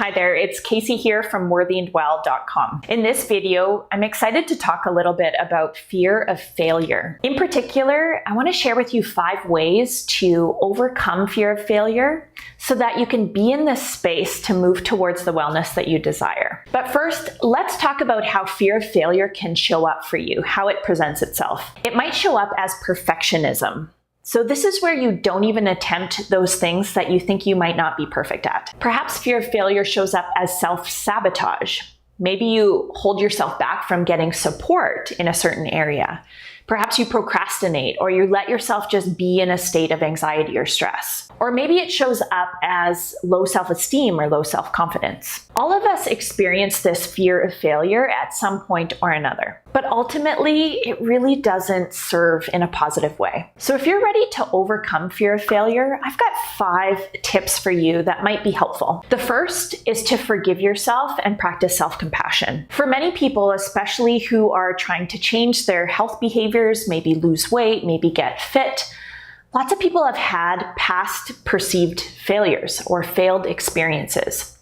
Hi there, it's Casey here from worthyandwell.com. In this video, I'm excited to talk a little bit about fear of failure. In particular, I want to share with you 5 ways to overcome fear of failure so that you can be in this space to move towards the wellness that you desire. But first, let's talk about how fear of failure can show up for you, how it presents itself. It might show up as perfectionism. So this is where you don't even attempt those things that you think you might not be perfect at. Perhaps fear of failure shows up as self-sabotage. Maybe you hold yourself back from getting support in a certain area. Perhaps you procrastinate, or you let yourself just be in a state of anxiety or stress. Or maybe it shows up as low self-esteem or low self-confidence. All of us experience this fear of failure at some point or another, but ultimately it really doesn't serve in a positive way. So if you're ready to overcome fear of failure, I've got 5 tips for you that might be helpful. The first is to forgive yourself and practice self-compassion. For many people, especially who are trying to change their health behaviors, maybe lose weight, maybe get fit, lots of people have had past perceived failures or failed experiences.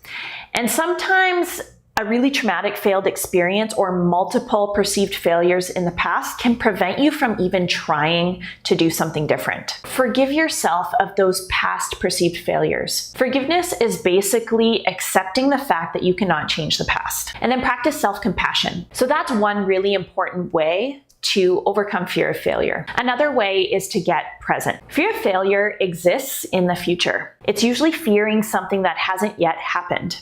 And sometimes a really traumatic failed experience or multiple perceived failures in the past can prevent you from even trying to do something different. Forgive yourself of those past perceived failures. Forgiveness is basically accepting the fact that you cannot change the past. And then practice self-compassion. So that's one really important way to overcome fear of failure. Another way is to get present. Fear of failure exists in the future. It's usually fearing something that hasn't yet happened.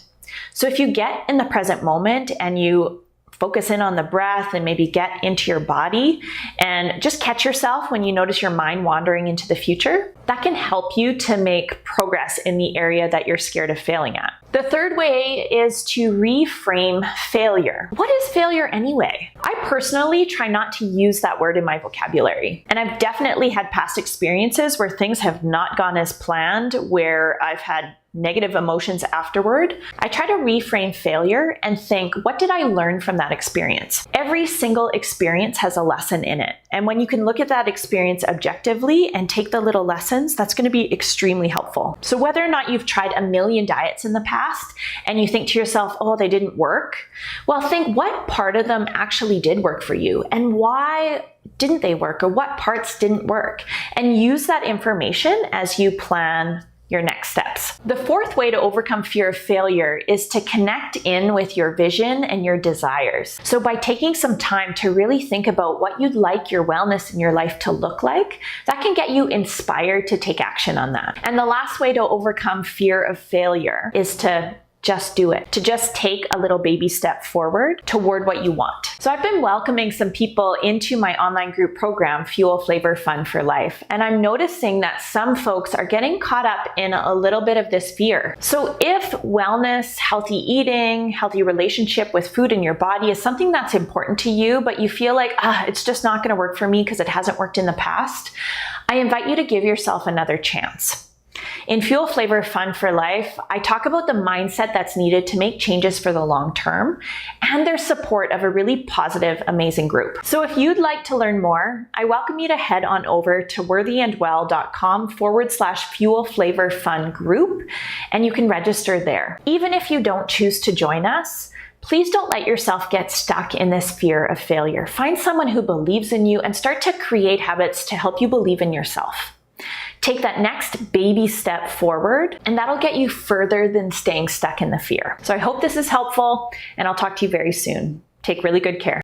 So if you get in the present moment and you focus in on the breath and maybe get into your body and just catch yourself when you notice your mind wandering into the future, that can help you to make progress in the area that you're scared of failing at. The third way is to reframe failure. What is failure anyway? I personally try not to use that word in my vocabulary. And I've definitely had past experiences where things have not gone as planned, where I've had negative emotions afterward. I try to reframe failure and think, what did I learn from that experience? Every single experience has a lesson in it. And when you can look at that experience objectively and take the little lessons, that's going to be extremely helpful. So whether or not you've tried a million diets in the past and you think to yourself, oh, they didn't work, well, think what part of them actually did work for you and why didn't they work, or what parts didn't work, and use that information as you plan your next steps. The fourth way to overcome fear of failure is to connect in with your vision and your desires. So by taking some time to really think about what you'd like your wellness in your life to look like, that can get you inspired to take action on that. And the last way to overcome fear of failure is to just do it, to just take a little baby step forward toward what you want. So I've been welcoming some people into my online group program, Fuel, Flavor, Fun for Life. And I'm noticing that some folks are getting caught up in a little bit of this fear. So if wellness, healthy eating, healthy relationship with food in your body is something that's important to you, but you feel like, it's just not going to work for me because it hasn't worked in the past, I invite you to give yourself another chance. In Fuel, Flavor, Fun for Life, I talk about the mindset that's needed to make changes for the long term, and there's support of a really positive, amazing group. So if you'd like to learn more, I welcome you to head on over to worthyandwell.com/Fuel, Flavor, Fun group, and you can register there. Even if you don't choose to join us, please don't let yourself get stuck in this fear of failure. Find someone who believes in you and start to create habits to help you believe in yourself. Take that next baby step forward, and that'll get you further than staying stuck in the fear. So I hope this is helpful, and I'll talk to you very soon. Take really good care.